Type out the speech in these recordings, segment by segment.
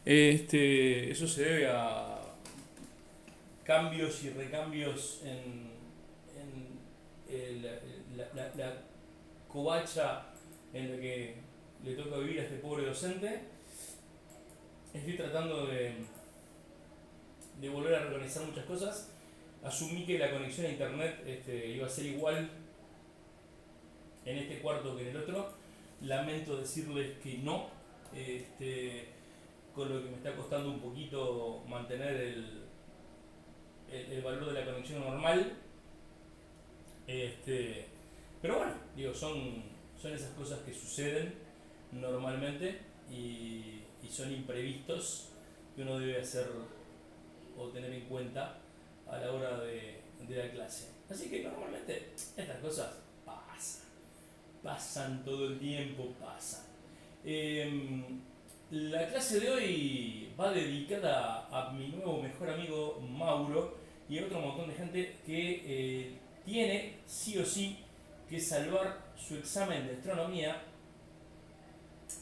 Eso se debe a cambios y recambios en la covacha en la que le toca vivir a este pobre docente. Estoy tratando de volver a reorganizar muchas cosas. Asumí que la conexión a internet iba a ser igual en este cuarto que en el otro. Lamento decirles que no, con lo que me está costando un poquito mantener el valor de la conexión normal. Pero bueno, digo, son esas cosas que suceden normalmente y son imprevistos que uno debe hacer o tener en cuenta a la hora de la clase. Así que normalmente estas cosas pasan todo el tiempo, pasan. La clase de hoy va dedicada a mi nuevo mejor amigo Mauro y a otro montón de gente que tiene sí o sí que salvar su examen de astronomía.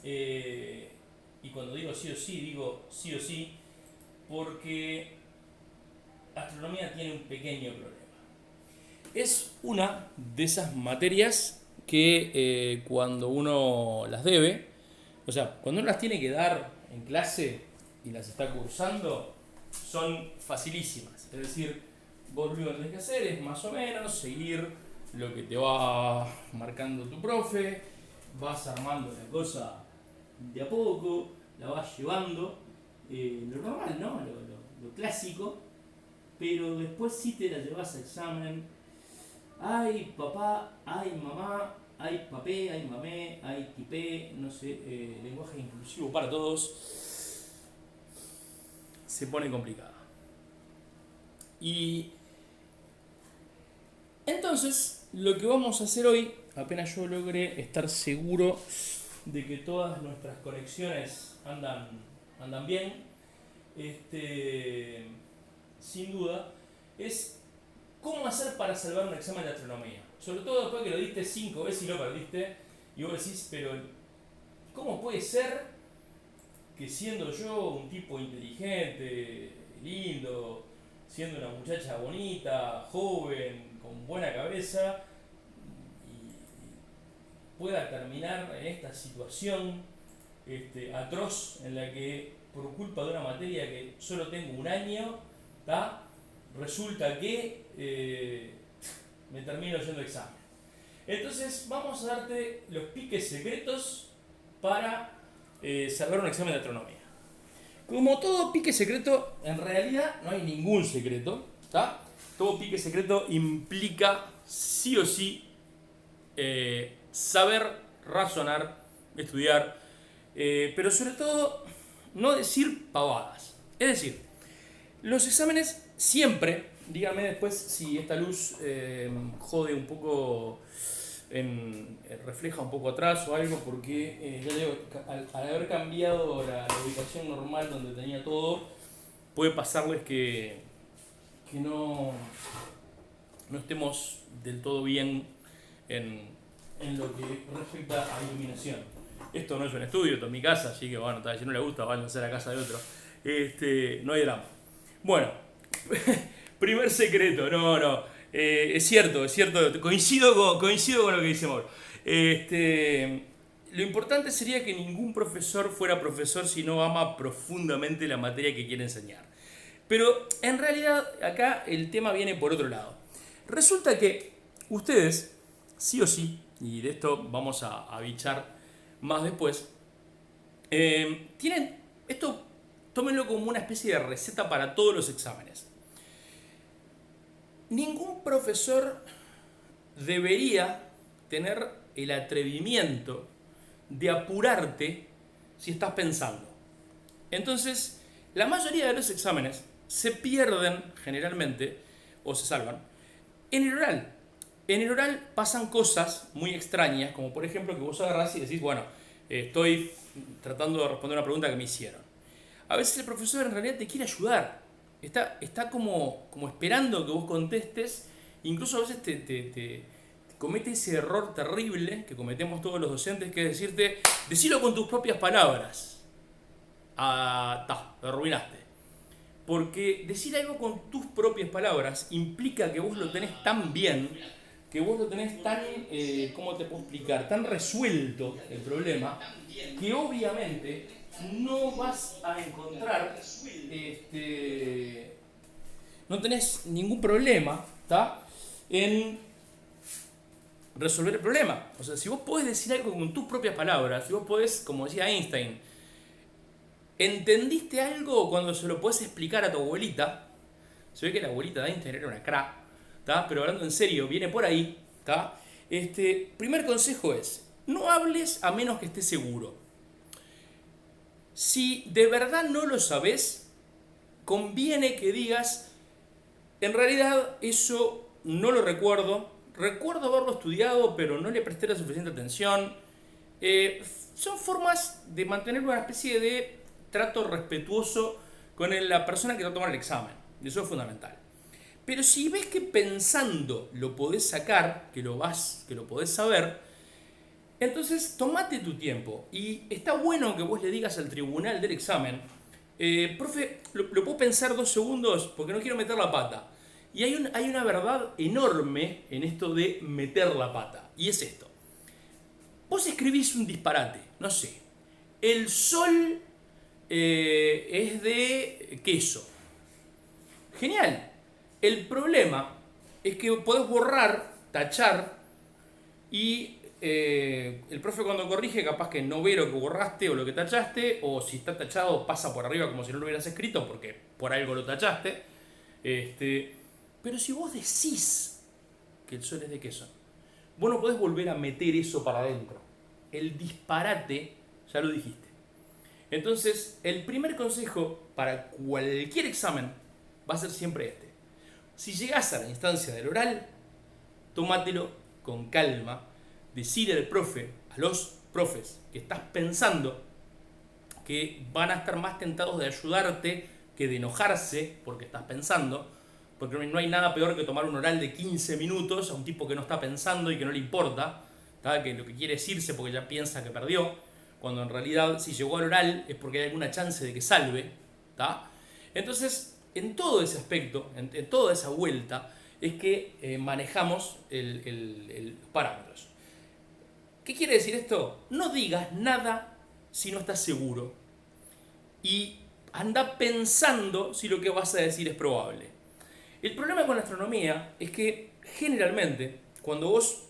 Y cuando digo sí o sí porque astronomía tiene un pequeño problema. Es una de esas materias que cuando uno las debe, o sea, cuando uno las tiene que dar en clase y las está cursando, son facilísimas. Es decir, vos lo único que tenés que hacer es más o menos seguir lo que te va marcando tu profe, vas armando la cosa de a poco, la vas llevando, lo normal, ¿no? Lo clásico, pero después sí te la llevas a examen. Ay papá, ay mamá, ay papé, ay mamé, ay tipé, no sé, lenguaje inclusivo para todos, se pone complicado. Y entonces, lo que vamos a hacer hoy, apenas yo logre estar seguro de que todas nuestras conexiones andan bien, sin duda, es cómo hacer para salvar un examen de astronomía. Sobre todo después que lo diste 5 veces y lo perdiste, y vos decís, pero ¿cómo puede ser que siendo yo un tipo inteligente, lindo, siendo una muchacha bonita, joven, con buena cabeza, y pueda terminar en esta situación atroz en la que por culpa de una materia que solo tengo un año, ¿tá? Resulta que me termino yendo examen? Entonces vamos a darte los piques secretos para salvar un examen de astronomía. Como todo pique secreto, en realidad no hay ningún secreto, ¿tá? Todo pique secreto implica sí o sí saber razonar, estudiar, pero sobre todo no decir pavadas. Es decir, los exámenes siempre, dígame después si esta luz jode un poco, refleja un poco atrás o algo, porque ya digo, al haber cambiado la ubicación normal donde tenía todo, puede pasarles que no estemos del todo bien en lo que respecta a iluminación. Esto no es un estudio, esto es mi casa, así que bueno, si no le gusta, váyanse a la casa de otro. No hay drama. Bueno, primer secreto, no. Es cierto, coincido con lo que dice Mauro. Lo importante sería que ningún profesor fuera profesor si no ama profundamente la materia que quiere enseñar. Pero en realidad acá el tema viene por otro lado. Resulta que ustedes, sí o sí, y de esto vamos a bichar más después, tienen esto, tómenlo como una especie de receta para todos los exámenes. Ningún profesor debería tener el atrevimiento de apurarte si estás pensando. Entonces, la mayoría de los exámenes se pierden generalmente, o se salvan, en el oral. En el oral pasan cosas muy extrañas, como por ejemplo que vos agarrás y decís, bueno, estoy tratando de responder una pregunta que me hicieron. A veces el profesor en realidad te quiere ayudar. Está como esperando que vos contestes. Incluso a veces te comete ese error terrible que cometemos todos los docentes, que es decirte, decilo con tus propias palabras. lo arruinaste. Porque decir algo con tus propias palabras implica que vos lo tenés tan bien, que vos lo tenés tan, ¿cómo te puedo explicar? Tan resuelto el problema, que obviamente no vas a encontrar, no tenés ningún problema, ¿está? En resolver el problema. O sea, si vos podés decir algo con tus propias palabras, si vos podés, como decía Einstein, ¿entendiste algo cuando se lo podés explicar a tu abuelita? Se ve que la abuelita de Einstein era una crack, ¿tá? Pero hablando en serio, viene por ahí, ¿tá? Primer consejo es, no hables a menos que estés seguro. Si de verdad no lo sabés, conviene que digas, en realidad eso no lo recuerdo, recuerdo haberlo estudiado, pero no le presté la suficiente atención. Son formas de mantener una especie de trato respetuoso con la persona que va a tomar el examen. Eso es fundamental. Pero si ves que pensando lo podés sacar, que lo podés saber, entonces tomate tu tiempo. Y está bueno que vos le digas al tribunal del examen, profe, lo puedo pensar 2 segundos porque no quiero meter la pata. Y hay una verdad enorme en esto de meter la pata. Y es esto. Vos escribís un disparate, no sé. El sol es de queso. Genial. El problema es que podés borrar, tachar y el profe cuando corrige capaz que no ve lo que borraste o lo que tachaste, o si está tachado pasa por arriba como si no lo hubieras escrito porque por algo lo tachaste. Pero si vos decís que el sol es de queso, vos no podés volver a meter eso para adentro. El disparate ya lo dijiste. Entonces, el primer consejo para cualquier examen va a ser siempre este. Si llegás a la instancia del oral, tómatelo con calma, decirle al profe, a los profes que estás pensando que van a estar más tentados de ayudarte que de enojarse porque estás pensando, porque no hay nada peor que tomar un oral de 15 minutos a un tipo que no está pensando y que no le importa, ¿tá? Que lo que quiere es irse porque ya piensa que perdió, cuando en realidad si llegó al oral es porque hay alguna chance de que salve, ¿tá? Entonces, en todo ese aspecto, en toda esa vuelta, es que manejamos los parámetros. ¿Qué quiere decir esto? No digas nada si no estás seguro. Y anda pensando si lo que vas a decir es probable. El problema con la astronomía es que generalmente cuando vos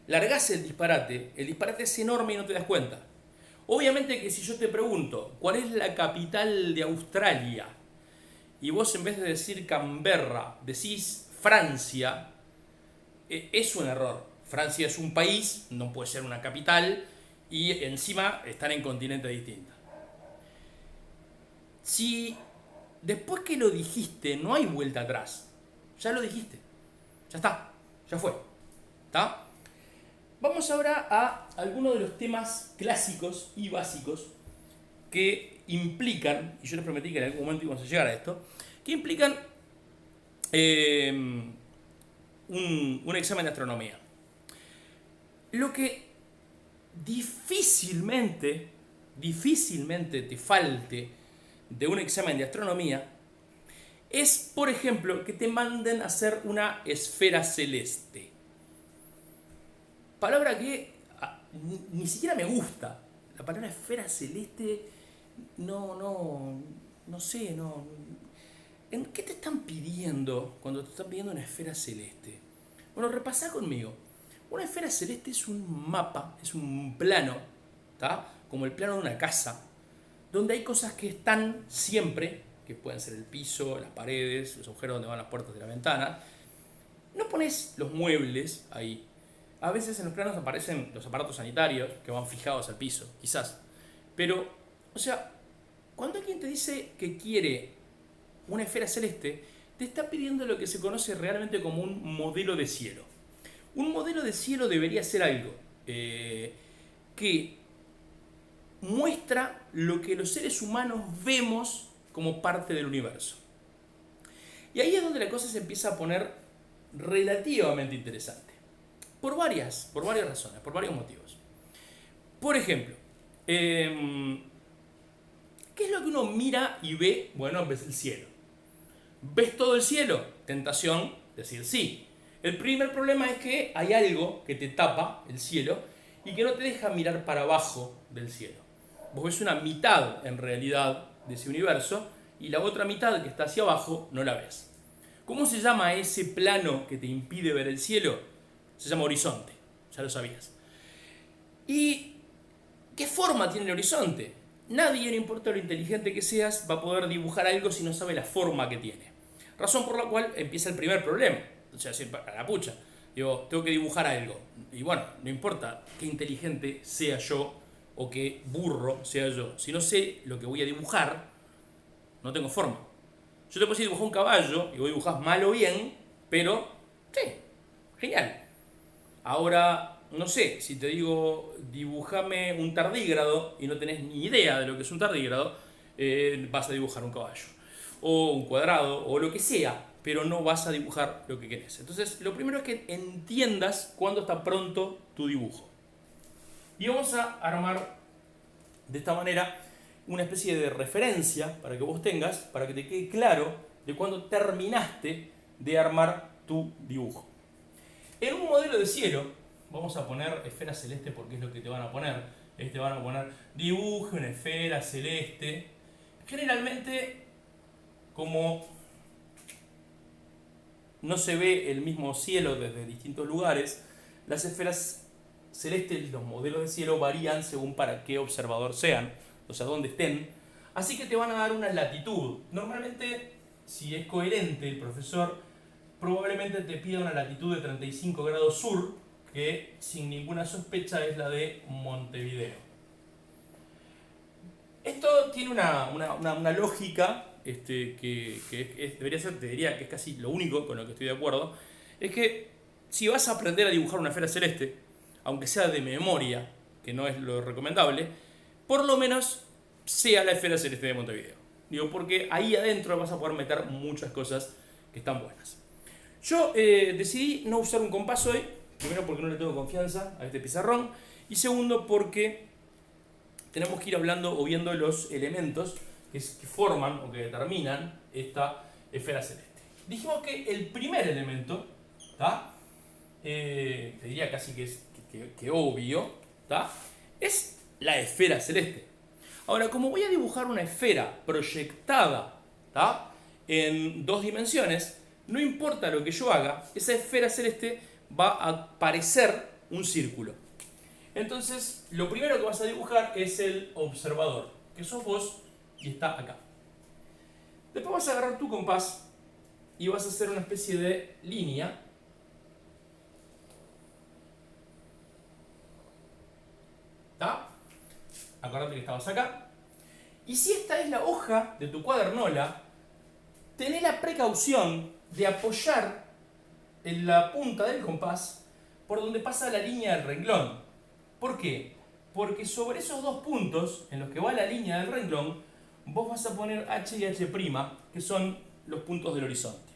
largás el disparate es enorme y no te das cuenta. Obviamente que si yo te pregunto cuál es la capital de Australia y vos en vez de decir Canberra decís Francia, es un error. Francia es un país, no puede ser una capital y encima están en continentes distintos. Si después que lo dijiste no hay vuelta atrás, ya lo dijiste, ya está, ya fue, ¿está? Vamos ahora a algunos de los temas clásicos y básicos que implican, y yo les prometí que en algún momento íbamos a llegar a esto, que implican un examen de astronomía. Lo que difícilmente te falte de un examen de astronomía es, por ejemplo, que te manden a hacer una esfera celeste. Palabra que ni siquiera me gusta. La palabra esfera celeste no sé, no. ¿Qué te están pidiendo cuando te están pidiendo una esfera celeste? Bueno, repasá conmigo. Una esfera celeste es un mapa, es un plano, ¿tá? Como el plano de una casa, donde hay cosas que están siempre, que pueden ser el piso, las paredes, los agujeros donde van las puertas de la ventana. No pones los muebles ahí. A veces en los planos aparecen los aparatos sanitarios que van fijados al piso, quizás. Pero, o sea, cuando alguien te dice que quiere una esfera celeste, te está pidiendo lo que se conoce realmente como un modelo de cielo. Un modelo de cielo debería ser algo que muestra lo que los seres humanos vemos como parte del universo. Y ahí es donde la cosa se empieza a poner relativamente interesante. Por varias razones, por varios motivos. Por ejemplo, primero que uno mira y ve, bueno, ves el cielo. ¿Ves todo el cielo? Tentación, decir sí. El primer problema es que hay algo que te tapa el cielo y que no te deja mirar para abajo del cielo. Vos ves una mitad, en realidad, de ese universo y la otra mitad que está hacia abajo no la ves. ¿Cómo se llama ese plano que te impide ver el cielo? Se llama horizonte, ya lo sabías. ¿Y qué forma tiene el horizonte? Nadie, no importa lo inteligente que seas, va a poder dibujar algo si no sabe la forma que tiene. Razón por la cual empieza el primer problema. O sea, a la pucha. Digo, tengo que dibujar algo. Y bueno, no importa qué inteligente sea yo o qué burro sea yo. Si no sé lo que voy a dibujar, no tengo forma. Yo te puedo decir dibujar un caballo y vos dibujás mal o bien, pero sí, genial. Ahora, no sé, si te digo dibujame un tardígrado y no tenés ni idea de lo que es un tardígrado, vas a dibujar un caballo. O un cuadrado, o lo que sea, pero no vas a dibujar lo que querés. Entonces, lo primero es que entiendas cuándo está pronto tu dibujo. Y vamos a armar de esta manera una especie de referencia para que vos tengas, para que te quede claro de cuándo terminaste de armar tu dibujo. En un modelo de cielo, vamos a poner esfera celeste porque es lo que te van a poner. Te van a poner dibuje una esfera celeste. Generalmente, como no se ve el mismo cielo desde distintos lugares, las esferas celestes, los modelos de cielo varían según para qué observador sean, o sea, dónde estén. Así que te van a dar una latitud. Normalmente, si es coherente el profesor, probablemente te pida una latitud de 35 grados sur, que sin ninguna sospecha es la de Montevideo. Esto tiene una lógica debería ser, te diría que es casi lo único con lo que estoy de acuerdo, es que si vas a aprender a dibujar una esfera celeste, aunque sea de memoria, que no es lo recomendable, por lo menos sea la esfera celeste de Montevideo. Digo, porque ahí adentro vas a poder meter muchas cosas que están buenas. Yo decidí no usar un compás hoy, primero porque no le tengo confianza a este pizarrón, y segundo porque tenemos que ir hablando o viendo los elementos que forman o que determinan esta esfera celeste. Dijimos que el primer elemento, te diría casi que obvio, es la esfera celeste. Ahora, como voy a dibujar una esfera proyectada en dos dimensiones, no importa lo que yo haga, esa esfera celeste va a parecer un círculo. Entonces, lo primero que vas a dibujar es el observador, que sos vos y está acá. Después vas a agarrar tu compás y vas a hacer una especie de línea. Acordate que estabas acá. Y si esta es la hoja de tu cuadernola, tené la precaución de apoyar en la punta del compás por donde pasa la línea del renglón. ¿Por qué? Porque sobre esos dos puntos en los que va la línea del renglón, vos vas a poner H y H', que son los puntos del horizonte.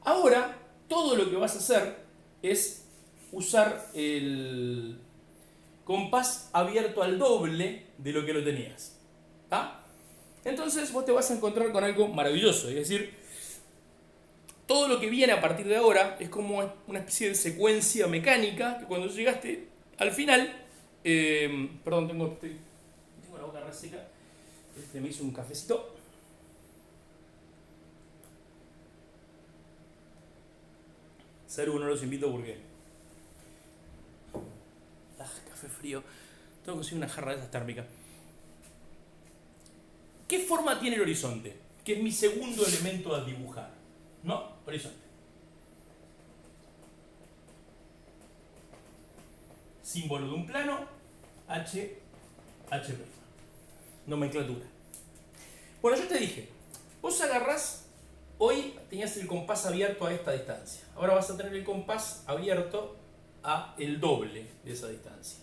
Ahora, todo lo que vas a hacer es usar el compás abierto al doble de lo que lo tenías. Entonces vos te vas a encontrar con algo maravilloso, es decir, todo lo que viene a partir de ahora es como una especie de secuencia mecánica que cuando llegaste al final, perdón, tengo la boca reseca, me hice un cafecito. Salud, no los invito porque café frío, tengo que conseguir una jarra de esas térmicas. ¿Qué forma tiene el horizonte? Que es mi segundo elemento a dibujar, ¿no? Horizonte. Símbolo de un plano, H, H'. Nomenclatura. Bueno, yo te dije, vos agarrás, hoy tenías el compás abierto a esta distancia. Ahora vas a tener el compás abierto a el doble de esa distancia.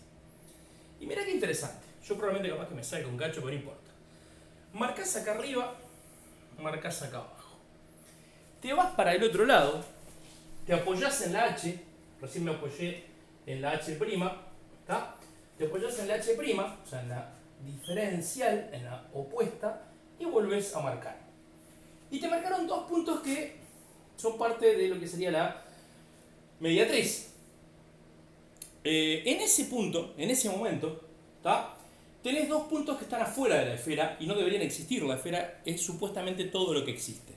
Y mirá qué interesante. Yo probablemente capaz que me salga un cacho, pero no importa. Marcás acá arriba, marcás acá abajo. Te vas para el otro lado, te apoyás en la H, recién me apoyé en la H', te apoyás en la H', o sea, en la diferencial en la opuesta y volvés a marcar. Y te marcaron dos puntos que son parte de lo que sería la mediatriz. En ese punto, en ese momento, ¿tá? Tenés dos puntos que están afuera de la esfera y no deberían existir. La esfera es supuestamente todo lo que existe.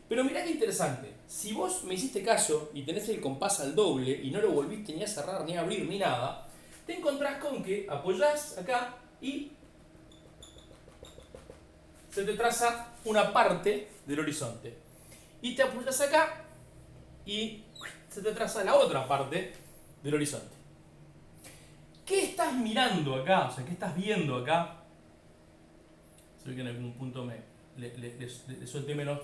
Pero mirá qué interesante. Si vos me hiciste caso y tenés el compás al doble y no lo volviste ni a cerrar, ni a abrir, ni nada, te encontrás con que apoyás acá y se te traza una parte del horizonte. Y te apoyás acá y se te traza la otra parte del horizonte. ¿Qué estás mirando acá? O sea, ¿qué estás viendo acá? Se ve que en algún punto le solté menos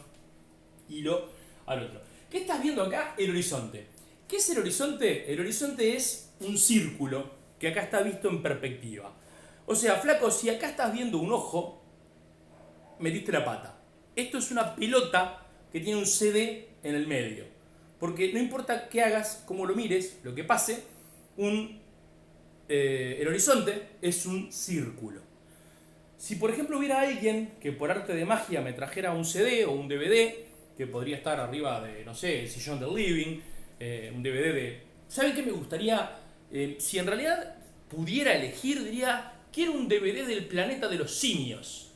hilo al otro. ¿Qué estás viendo acá? El horizonte. ¿Qué es el horizonte? El horizonte es un círculo que acá está visto en perspectiva. O sea, flaco, si acá estás viendo un ojo, metiste la pata. Esto es una pelota que tiene un CD en el medio. Porque no importa qué hagas, cómo lo mires, lo que pase, el horizonte es un círculo. Si por ejemplo hubiera alguien que por arte de magia me trajera un CD o un DVD, que podría estar arriba de, no sé, el sillón del living, un DVD de... ¿Saben qué me gustaría? Si en realidad pudiera elegir, diría, quiero un DVD del planeta de los simios.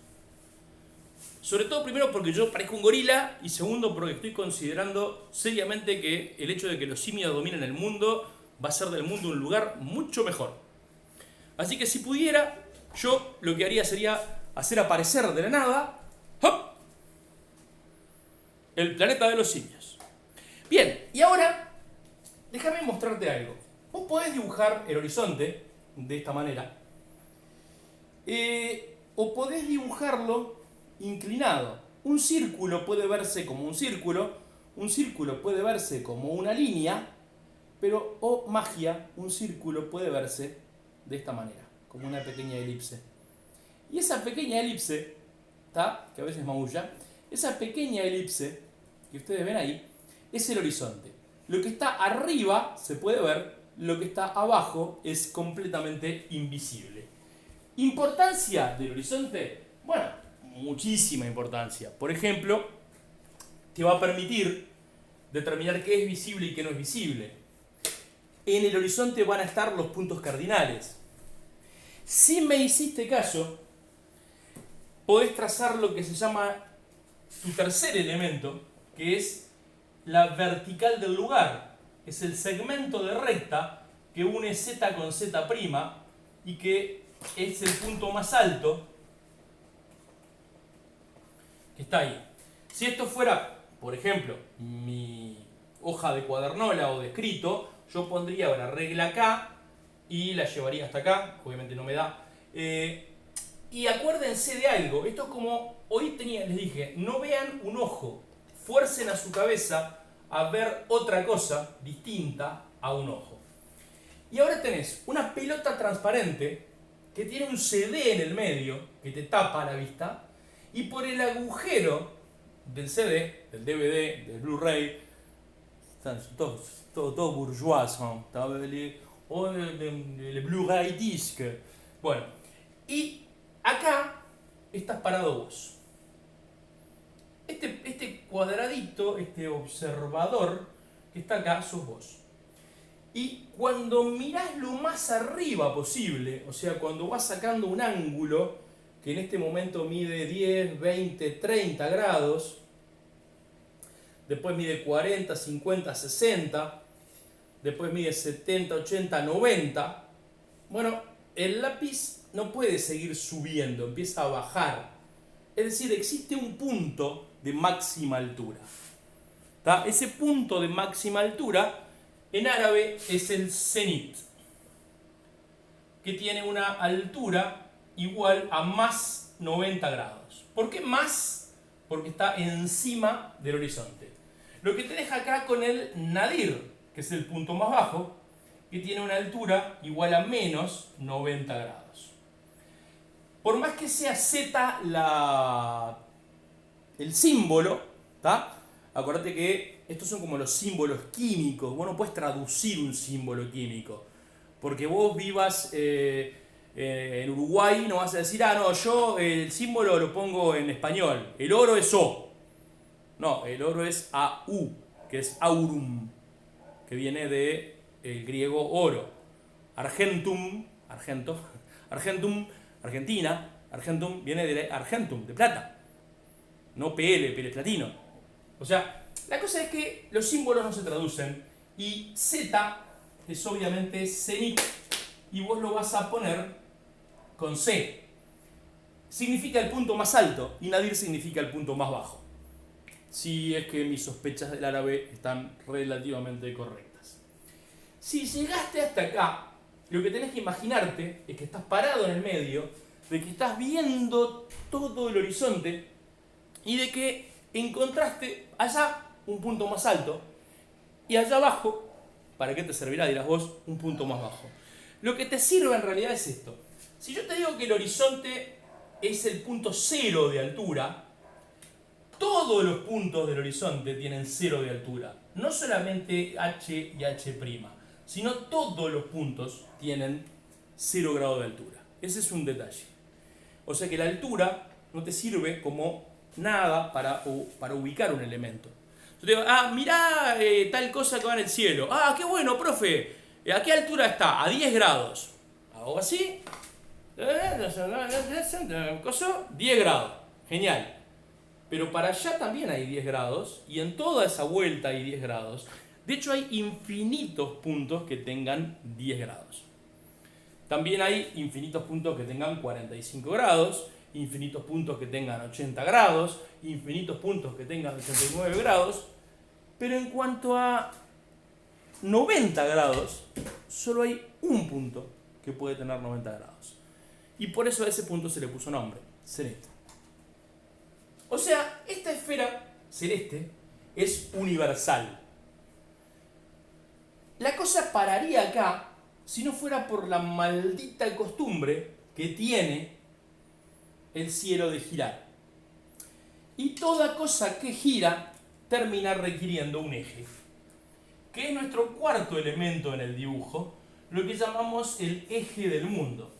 Sobre todo, primero, porque yo parezco un gorila, y segundo, porque estoy considerando seriamente que el hecho de que los simios dominen el mundo va a hacer del mundo un lugar mucho mejor. Así que si pudiera, yo lo que haría sería hacer aparecer de la nada ¡hop!, el planeta de los simios. Bien, y ahora déjame mostrarte algo. Vos podés dibujar el horizonte de esta manera, o podés dibujarlo inclinado. Un círculo puede verse como un círculo puede verse como una línea, pero, oh magia, un círculo puede verse de esta manera, como una pequeña elipse. Y esa pequeña elipse, ¿tá?, que a veces maulla, esa pequeña elipse que ustedes ven ahí, es el horizonte. Lo que está arriba se puede ver, lo que está abajo es completamente invisible. ¿Importancia del horizonte? Bueno, muchísima importancia. Por ejemplo, te va a permitir determinar qué es visible y qué no es visible. En el horizonte van a estar los puntos cardinales. Si me hiciste caso, podés trazar lo que se llama tu tercer elemento, que es la vertical del lugar. Es el segmento de recta que une Z con Z' y que es el punto más alto que está ahí. Si esto fuera, por ejemplo, mi hoja de cuadernola o de escrito, yo pondría la regla acá y la llevaría hasta acá, obviamente no me da. Y acuérdense de algo, esto es como hoy les dije, no vean un ojo, fuercen a su cabeza a ver otra cosa distinta a un ojo. Y ahora tenés una pelota transparente que tiene un CD en el medio que te tapa la vista, y por el agujero del CD, del DVD, del Blu-ray, todo bourgeois, o el Blu-ray disc. Bueno, y acá estás parado vos. Este cuadradito, este observador que está acá, sos vos. Y cuando mirás lo más arriba posible, o sea, cuando vas sacando un ángulo que en este momento mide 10, 20, 30 grados, después mide 40, 50, 60, después mide 70, 80, 90, bueno, el lápiz no puede seguir subiendo, empieza a bajar. Es decir, existe un punto de máxima altura. ¿Tá? Ese punto de máxima altura en árabe es el cenit, que tiene una altura igual a más 90 grados. ¿Por qué más? Porque está encima del horizonte. Lo que te deja acá con el nadir, que es el punto más bajo, que tiene una altura igual a menos 90 grados. Por más que sea Z el símbolo, ¿tá? Acuérdate que estos son como los símbolos químicos. Vos no puedes traducir un símbolo químico, porque vos vivas en Uruguay no vas a decir, no, yo el símbolo lo pongo en español, el oro es O. No, el oro es AU, que es aurum, que viene de el griego oro. Argentum, argentum, Argentina, argentum viene de argentum, de plata. No PL, PL es platino. O sea, la cosa es que los símbolos no se traducen y Z es obviamente cenit y vos lo vas a poner con C. Significa el punto más alto y nadir significa el punto más bajo. Si es que mis sospechas del árabe están relativamente correctas. Si llegaste hasta acá, lo que tenés que imaginarte es que estás parado en el medio, de que estás viendo todo el horizonte y de que encontraste allá un punto más alto y allá abajo, ¿para qué te servirá, dirás vos, un punto más bajo? Lo que te sirve en realidad es esto. Si yo te digo que el horizonte es el punto cero de altura, todos los puntos del horizonte tienen cero de altura. No solamente H y H', sino todos los puntos tienen 0 grado de altura. Ese es un detalle. O sea que la altura no te sirve como nada para ubicar un elemento. Yo te digo, mirá tal cosa que va en el cielo. Qué bueno, profe. ¿A qué altura está? A 10 grados. Hago así. 10 grados. Genial. Pero para allá también hay 10 grados y en toda esa vuelta hay 10 grados. De hecho hay infinitos puntos que tengan 10 grados. También hay infinitos puntos que tengan 45 grados, infinitos puntos que tengan 80 grados, infinitos puntos que tengan 89 grados. Pero en cuanto a 90 grados, solo hay un punto que puede tener 90 grados. Y por eso a ese punto se le puso nombre, celeste. O sea, esta esfera celeste es universal. La cosa pararía acá si no fuera por la maldita costumbre que tiene el cielo de girar. Y toda cosa que gira termina requiriendo un eje, que es nuestro cuarto elemento en el dibujo, lo que llamamos el eje del mundo.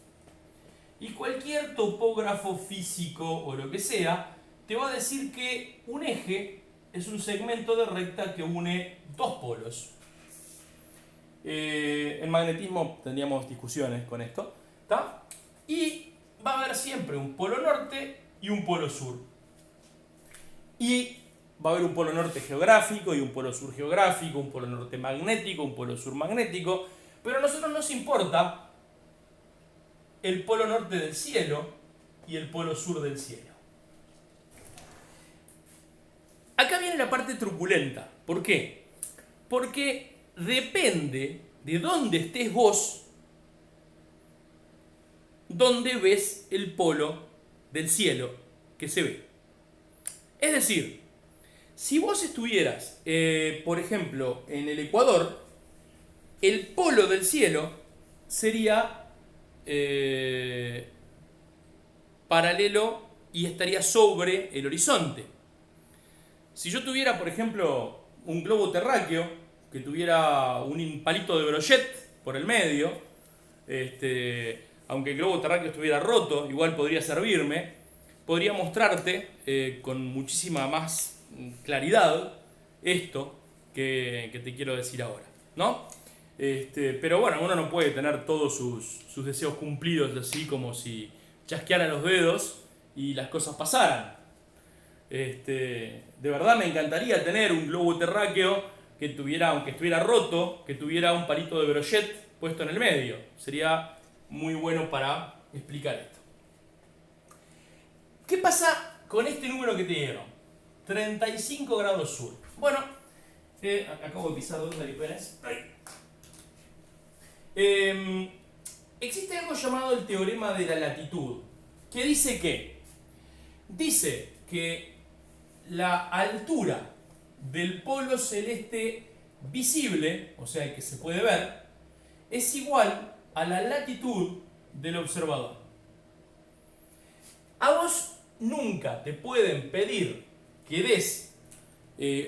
Y cualquier topógrafo físico o lo que sea te va a decir que un eje es un segmento de recta que une dos polos. En magnetismo tendríamos discusiones con esto, ¿tá? Y va a haber siempre un polo norte y un polo sur. Y va a haber un polo norte geográfico y un polo sur geográfico, un polo norte magnético, un polo sur magnético, pero a nosotros nos importa el polo norte del cielo y el polo sur del cielo. Acá viene la parte truculenta. ¿Por qué? Porque depende de dónde estés vos, dónde ves el polo del cielo que se ve. Es decir, si vos estuvieras, por ejemplo, en el Ecuador, el polo del cielo sería paralelo y estaría sobre el horizonte. Si yo tuviera, por ejemplo, un globo terráqueo que tuviera un palito de brochet por el medio, aunque el globo terráqueo estuviera roto, igual podría servirme, podría mostrarte con muchísima más claridad esto que te quiero decir ahora, ¿no? Pero bueno, uno no puede tener todos sus deseos cumplidos así como si chasqueara los dedos y las cosas pasaran. De verdad me encantaría tener un globo terráqueo que tuviera, aunque estuviera roto, que tuviera un palito de brochet puesto en el medio. Sería muy bueno para explicar esto. ¿Qué pasa con este número que te dieron? 35 grados sur. Bueno, acabo de pisar dos naripenes. Existe algo llamado el teorema de la latitud, que dice que la altura del polo celeste visible, o sea, el que se puede ver, es igual a la latitud del observador. A vos nunca te pueden pedir que des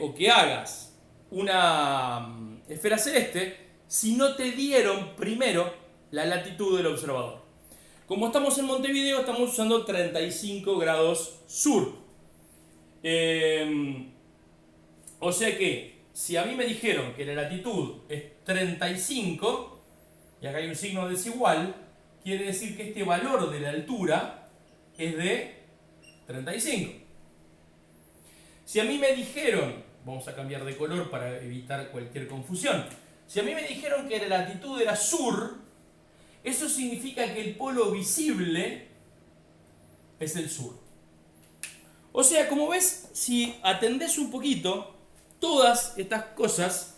o que hagas una esfera celeste si no te dieron primero la latitud del observador. Como estamos en Montevideo, estamos usando 35 grados sur. O sea que, si a mí me dijeron que la latitud es 35, y acá hay un signo desigual, quiere decir que este valor de la altura es de 35. Si a mí me dijeron, vamos a cambiar de color para evitar cualquier confusión, si a mí me dijeron que la latitud era sur, eso significa que el polo visible es el sur. O sea, como ves, si atendés un poquito, todas estas cosas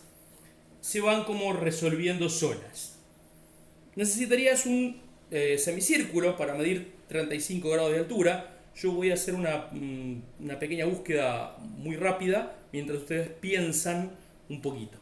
se van como resolviendo solas. Necesitarías un semicírculo para medir 35 grados de altura. Yo voy a hacer una pequeña búsqueda muy rápida mientras ustedes piensan un poquito.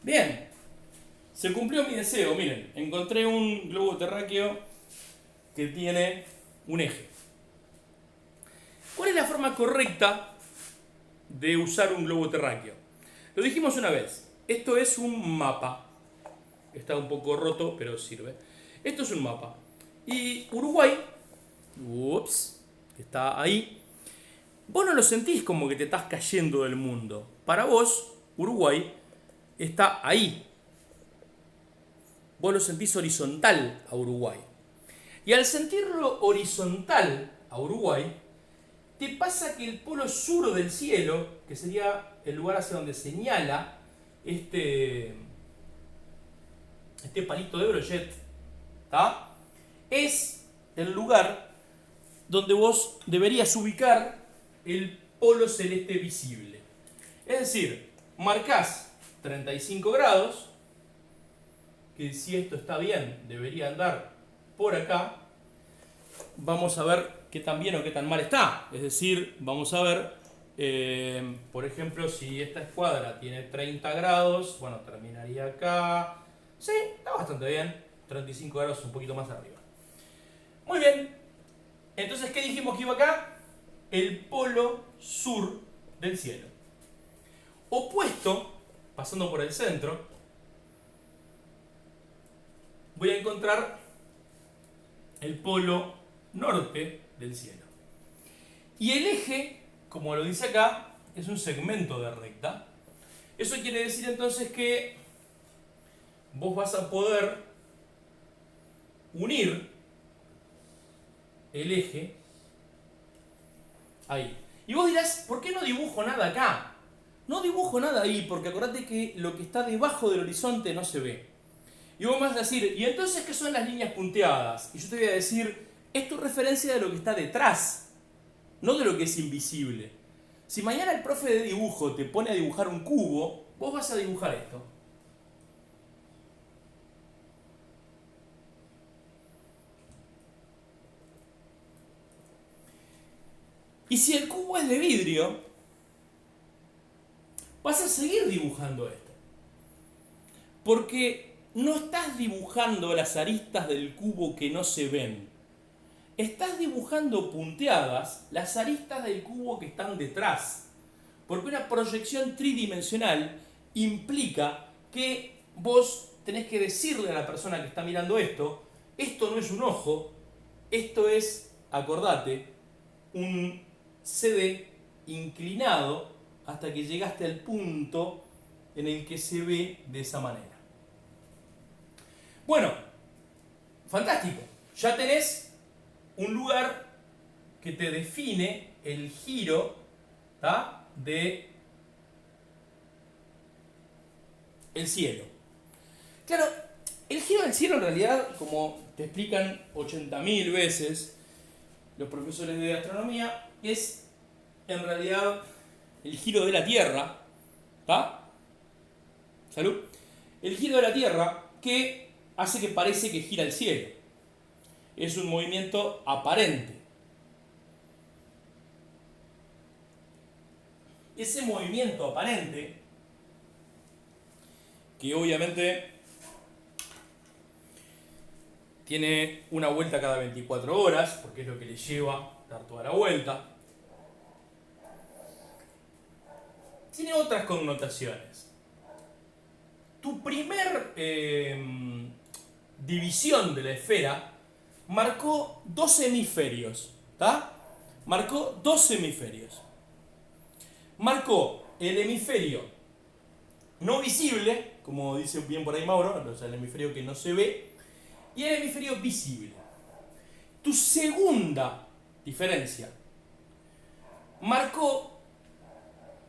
Bien, se cumplió mi deseo. Miren, encontré un globo terráqueo que tiene un eje. ¿Cuál es la forma correcta de usar un globo terráqueo? Lo dijimos una vez. Esto es un mapa. Está un poco roto, pero sirve. Esto es un mapa. Y Uruguay, está ahí. Vos no lo sentís como que te estás cayendo del mundo. Para vos, Uruguay está ahí. Vos lo sentís horizontal a Uruguay. Y al sentirlo horizontal a Uruguay, te pasa que el polo sur del cielo, que sería el lugar hacia donde señala este palito de brochet, ¿tá? Es el lugar donde vos deberías ubicar el polo celeste visible. Es decir, marcás 35 grados, que si esto está bien, debería andar por acá. Vamos a ver qué tan bien o qué tan mal está. Es decir, vamos a ver, por ejemplo, si esta escuadra tiene 30 grados, bueno, terminaría acá. Sí, está bastante bien. 35 grados un poquito más arriba. Muy bien. Entonces, ¿qué dijimos que iba acá? El polo sur del cielo. Opuesto, pasando por el centro, voy a encontrar el polo norte del cielo. Y el eje, como lo dice acá, es un segmento de recta. Eso quiere decir entonces que vos vas a poder unir el eje ahí. Y vos dirás, ¿por qué no dibujo nada acá? No dibujo nada ahí, porque acordate que lo que está debajo del horizonte no se ve. Y vos me vas a decir, ¿y entonces qué son las líneas punteadas? Y yo te voy a decir, es tu referencia de lo que está detrás, no de lo que es invisible. Si mañana el profe de dibujo te pone a dibujar un cubo, vos vas a dibujar esto. Y si el cubo es de vidrio, vas a seguir dibujando esto. Porque no estás dibujando las aristas del cubo que no se ven. Estás dibujando punteadas las aristas del cubo que están detrás. Porque una proyección tridimensional implica que vos tenés que decirle a la persona que está mirando esto no es un ojo, esto es, acordate, un CD inclinado hasta que llegaste al punto en el que se ve de esa manera. Bueno, fantástico. Ya tenés un lugar que te define el giro, ¿tá?, de el cielo. Claro, el giro del cielo en realidad, como te explican 80.000 veces los profesores de astronomía, es en realidad el giro de la Tierra, ¿tá? Salud. El giro de la Tierra que hace que parece que gira el cielo. Es un movimiento aparente. Ese movimiento aparente, que obviamente tiene una vuelta cada 24 horas, porque es lo que le lleva dar toda la vuelta. Tiene otras connotaciones. Tu primer división de la esfera marcó dos hemisferios, ¿tá? Marcó dos hemisferios. Marcó el hemisferio no visible, como dice bien por ahí Mauro, o sea, el hemisferio que no se ve, y el hemisferio visible. Tu segunda diferencia marcó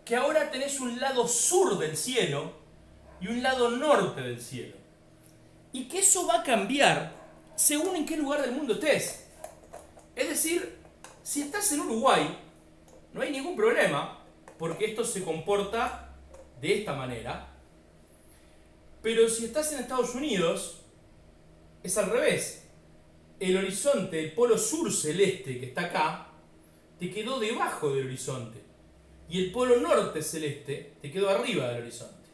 que ahora tenés un lado sur del cielo y un lado norte del cielo. Y que eso va a cambiar según en qué lugar del mundo estés. Es decir, si estás en Uruguay, no hay ningún problema, porque esto se comporta de esta manera. Pero si estás en Estados Unidos, es al revés. El horizonte, el polo sur celeste que está acá, te quedó debajo del horizonte. Y el polo norte celeste te quedó arriba del horizonte.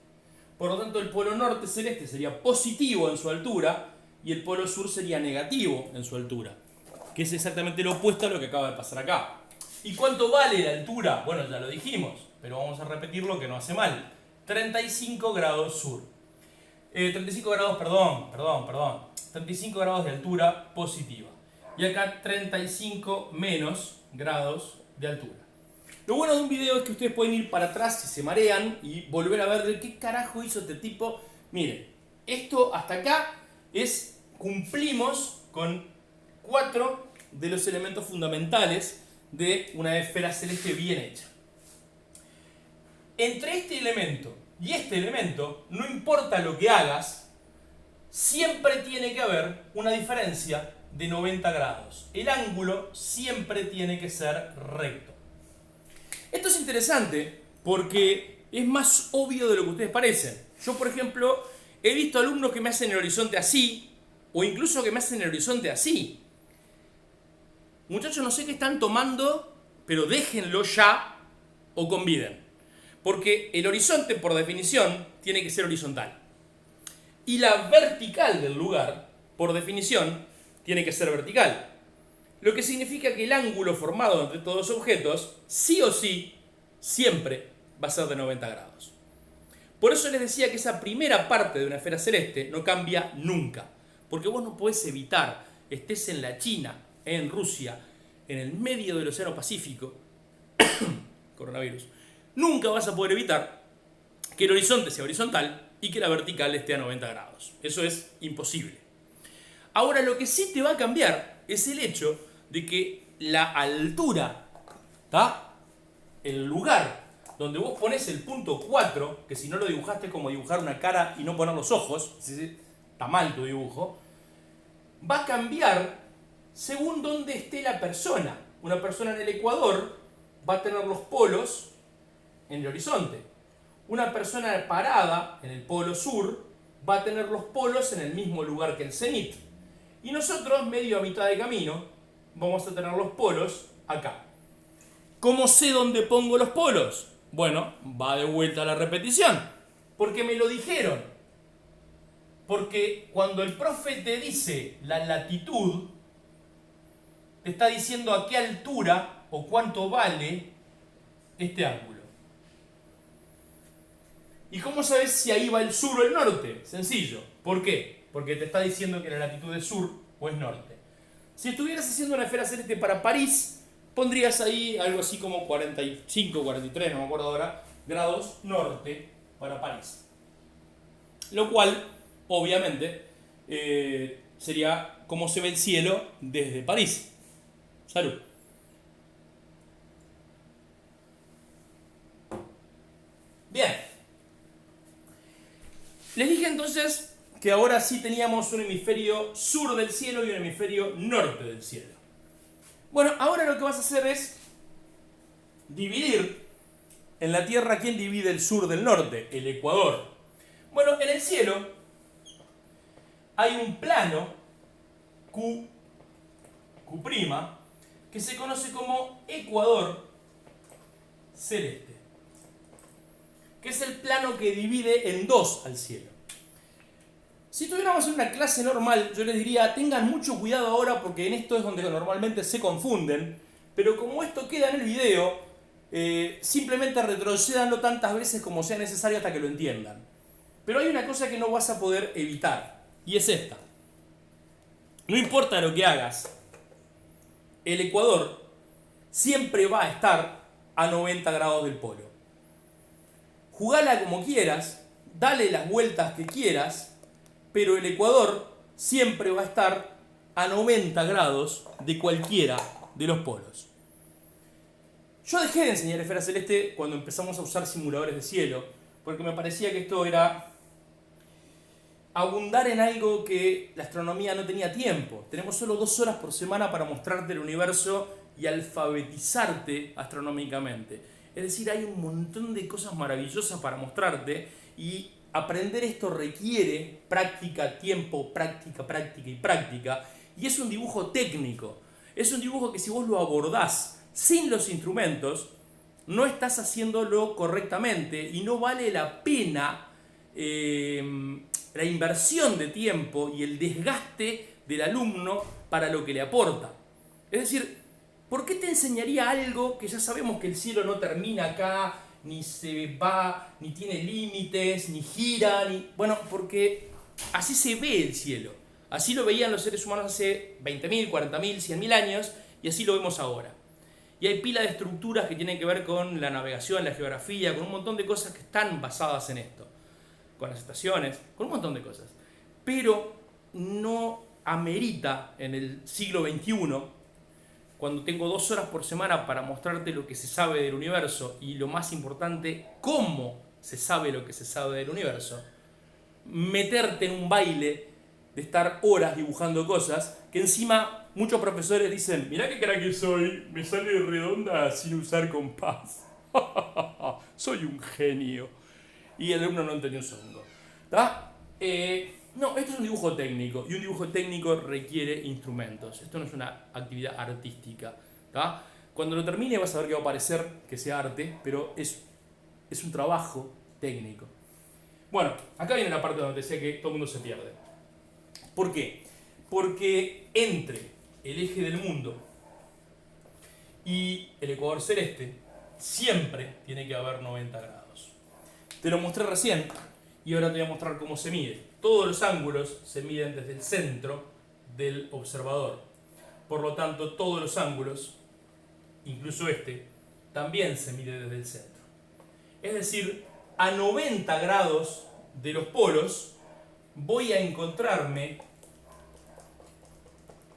Por lo tanto, el polo norte celeste sería positivo en su altura y el polo sur sería negativo en su altura, que es exactamente lo opuesto a lo que acaba de pasar acá. ¿Y cuánto vale la altura? Bueno, ya lo dijimos, pero vamos a repetirlo que no hace mal. 35 grados sur. 35 grados, perdón. 35 grados de altura positiva. Y acá 35 menos grados de altura. Lo bueno de un video es que ustedes pueden ir para atrás si se marean y volver a ver de qué carajo hizo este tipo. Miren, esto hasta acá es, cumplimos con 4 de los elementos fundamentales de una esfera celeste bien hecha. Entre este elemento y este elemento, no importa lo que hagas, siempre tiene que haber una diferencia de 90 grados. El ángulo siempre tiene que ser recto. Esto es interesante porque es más obvio de lo que ustedes parecen. Yo, por ejemplo, he visto alumnos que me hacen el horizonte así, o incluso que me hacen el horizonte así. Muchachos, no sé qué están tomando, pero déjenlo ya o conviden. Porque el horizonte, por definición, tiene que ser horizontal. Y la vertical del lugar, por definición, tiene que ser vertical. Lo que significa que el ángulo formado entre todos los objetos, sí o sí, siempre va a ser de 90 grados. Por eso les decía que esa primera parte de una esfera celeste no cambia nunca. Porque vos no podés evitar, estés en la China, en Rusia, en el medio del Océano Pacífico, coronavirus, nunca vas a poder evitar que el horizonte sea horizontal y que la vertical esté a 90 grados. Eso es imposible. Ahora, lo que sí te va a cambiar es el hecho de que la altura, ¿tá? El lugar donde vos pones el punto 4, que si no lo dibujaste es como dibujar una cara y no poner los ojos, está mal tu dibujo, va a cambiar según dónde esté la persona. Una persona en el Ecuador va a tener los polos en el horizonte. Una persona parada en el polo sur va a tener los polos en el mismo lugar que el cenit. Y nosotros, medio a mitad de camino, vamos a tener los polos acá. ¿Cómo sé dónde pongo los polos? Bueno, va de vuelta a la repetición. Porque me lo dijeron. Porque cuando el profe te dice la latitud, te está diciendo a qué altura o cuánto vale este ángulo. ¿Y cómo sabes si ahí va el sur o el norte? Sencillo. ¿Por qué? Porque te está diciendo que la latitud es sur o es norte. Si estuvieras haciendo una esfera celeste para París, pondrías ahí algo así como 45, 43, no me acuerdo ahora, grados norte para París. Lo cual, obviamente, sería como se ve el cielo desde París. Salud. Bien. Les dije entonces que ahora sí teníamos un hemisferio sur del cielo y un hemisferio norte del cielo. Bueno, ahora lo que vas a hacer es dividir en la Tierra. ¿Quién divide el sur del norte? El Ecuador. Bueno, en el cielo hay un plano Q', que se conoce como ecuador celeste, que es el plano que divide en dos al cielo. Si tuviéramos una clase normal, yo les diría, tengan mucho cuidado ahora porque en esto es donde normalmente se confunden, pero como esto queda en el video, simplemente retrocedanlo tantas veces como sea necesario hasta que lo entiendan. Pero hay una cosa que no vas a poder evitar, y es esta. No importa lo que hagas, el Ecuador siempre va a estar a 90 grados del polo. Jugala como quieras, dale las vueltas que quieras, pero el Ecuador siempre va a estar a 90 grados de cualquiera de los polos. Yo dejé de enseñar esfera celeste cuando empezamos a usar simuladores de cielo, porque me parecía que esto era abundar en algo que la astronomía no tenía tiempo. Tenemos solo 2 horas por semana para mostrarte el universo y alfabetizarte astronómicamente. Es decir, hay un montón de cosas maravillosas para mostrarte y aprender esto requiere práctica, tiempo, práctica, práctica y práctica. Y es un dibujo técnico. Es un dibujo que si vos lo abordás sin los instrumentos, no estás haciéndolo correctamente y no vale la pena la inversión de tiempo y el desgaste del alumno para lo que le aporta. Es decir, ¿por qué te enseñaría algo que ya sabemos que el cielo no termina acá, ni se va, ni tiene límites, ni gira, ni... Bueno, porque así se ve el cielo. Así lo veían los seres humanos hace 20.000, 40.000, 100.000 años y así lo vemos ahora. Y hay pila de estructuras que tienen que ver con la navegación, la geografía, con un montón de cosas que están basadas en esto. Con las estaciones, con un montón de cosas. Pero no amerita en el siglo XXI, cuando tengo 2 horas por semana para mostrarte lo que se sabe del universo y lo más importante, cómo se sabe lo que se sabe del universo, meterte en un baile de estar horas dibujando cosas que encima muchos profesores dicen, mirá qué cara que soy, me sale redonda sin usar compás. Soy un genio. Y el alumno no entendió un segundo. No, esto es un dibujo técnico y un dibujo técnico requiere instrumentos. Esto no es una actividad artística. ¿Tá? Cuando lo termine vas a ver que va a parecer que sea arte, pero es un trabajo técnico. Bueno, acá viene la parte donde decía que todo el mundo se pierde. ¿Por qué? Porque entre el eje del mundo y el ecuador celeste siempre tiene que haber 90 grados. Te lo mostré recién y ahora te voy a mostrar cómo se mide. Todos los ángulos se miden desde el centro del observador. Por lo tanto, todos los ángulos, incluso este, también se mide desde el centro. Es decir, a 90 grados de los polos voy a encontrarme,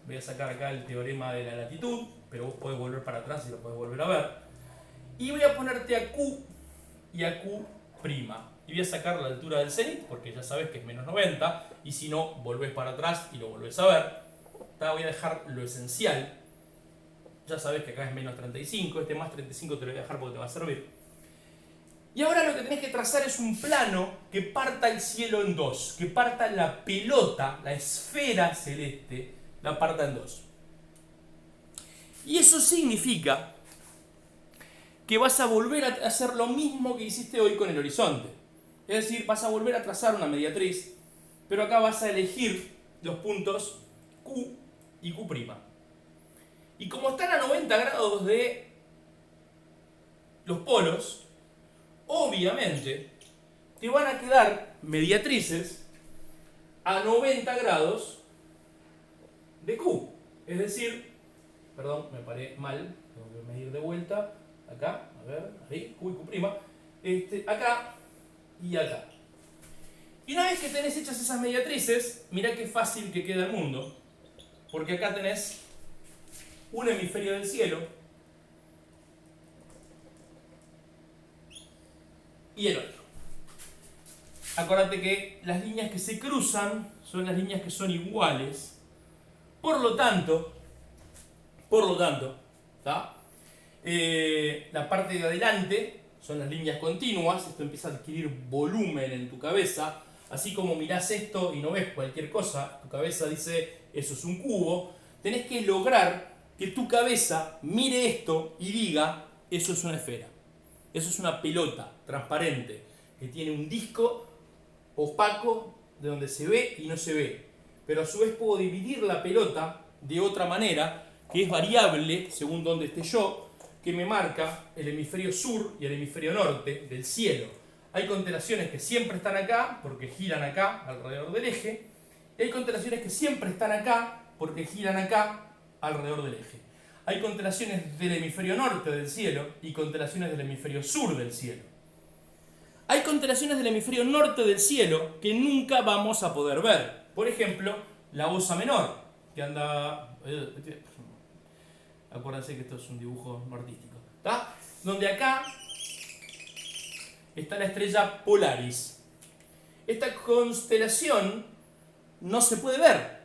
voy a sacar acá el teorema de la latitud, pero vos podés volver para atrás y lo podés volver a ver, y voy a ponerte a Q y a Q'. Y voy a sacar la altura del cenit, porque ya sabes que es menos 90, y si no, volvés para atrás y lo volvés a ver. Voy a dejar lo esencial. Ya sabes que acá es menos 35, este más 35 te lo voy a dejar porque te va a servir. Y ahora lo que tenés que trazar es un plano que parta el cielo en dos, que parta la pelota, la esfera celeste, la parta en dos. Y eso significa que vas a volver a hacer lo mismo que hiciste hoy con el horizonte. Es decir, vas a volver a trazar una mediatriz, pero acá vas a elegir los puntos Q y Q'. Y como están a 90 grados de los polos, obviamente te van a quedar mediatrices a 90 grados de Q. Es decir, perdón, me paré mal, tengo que medir de vuelta. Acá, a ver, ahí, Q y Q', acá y acá. Y una vez que tenés hechas esas mediatrices, mirá qué fácil que queda el mundo, porque acá tenés un hemisferio del cielo y el otro. Acordate que las líneas que se cruzan son las líneas que son iguales, por lo tanto, ¿tá? La parte de adelante son las líneas continuas, esto empieza a adquirir volumen en tu cabeza, así como mirás esto y no ves cualquier cosa, tu cabeza dice eso es un cubo, tenés que lograr que tu cabeza mire esto y diga eso es una esfera, eso es una pelota transparente que tiene un disco opaco de donde se ve y no se ve. Pero a su vez puedo dividir la pelota de otra manera, que es variable según donde esté yo, que me marca el hemisferio sur y el hemisferio norte del cielo. Hay constelaciones que siempre están acá, porque giran acá alrededor del eje, y hay constelaciones que siempre están acá, porque giran acá alrededor del eje. Hay constelaciones del hemisferio norte del cielo y constelaciones del hemisferio sur del cielo. Hay constelaciones del hemisferio norte del cielo que nunca vamos a poder ver. Por ejemplo, la Osa Menor, que anda... Acuérdense que esto es un dibujo no artístico. ¿Está? Donde acá está la estrella Polaris. Esta constelación no se puede ver.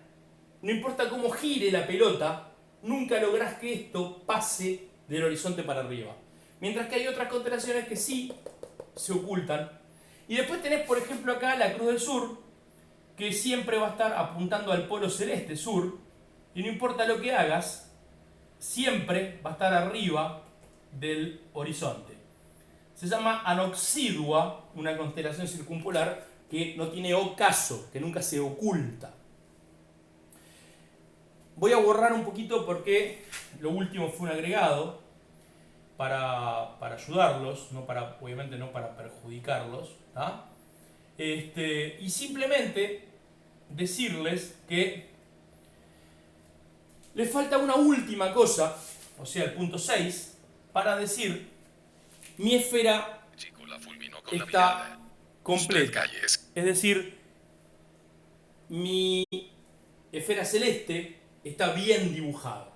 No importa cómo gire la pelota, nunca lográs que esto pase del horizonte para arriba. Mientras que hay otras constelaciones que sí se ocultan. Y después tenés, por ejemplo, acá la Cruz del Sur, que siempre va a estar apuntando al polo celeste sur, y no importa lo que hagas, siempre va a estar arriba del horizonte. Se llama Anoxidua, una constelación circumpolar que no tiene ocaso, que nunca se oculta. Voy a borrar un poquito porque lo último fue un agregado para ayudarlos, obviamente no para perjudicarlos, ¿tá? Y simplemente decirles que les falta una última cosa, o sea, el punto 6, para decir mi esfera está completa. Es decir, mi esfera celeste está bien dibujada.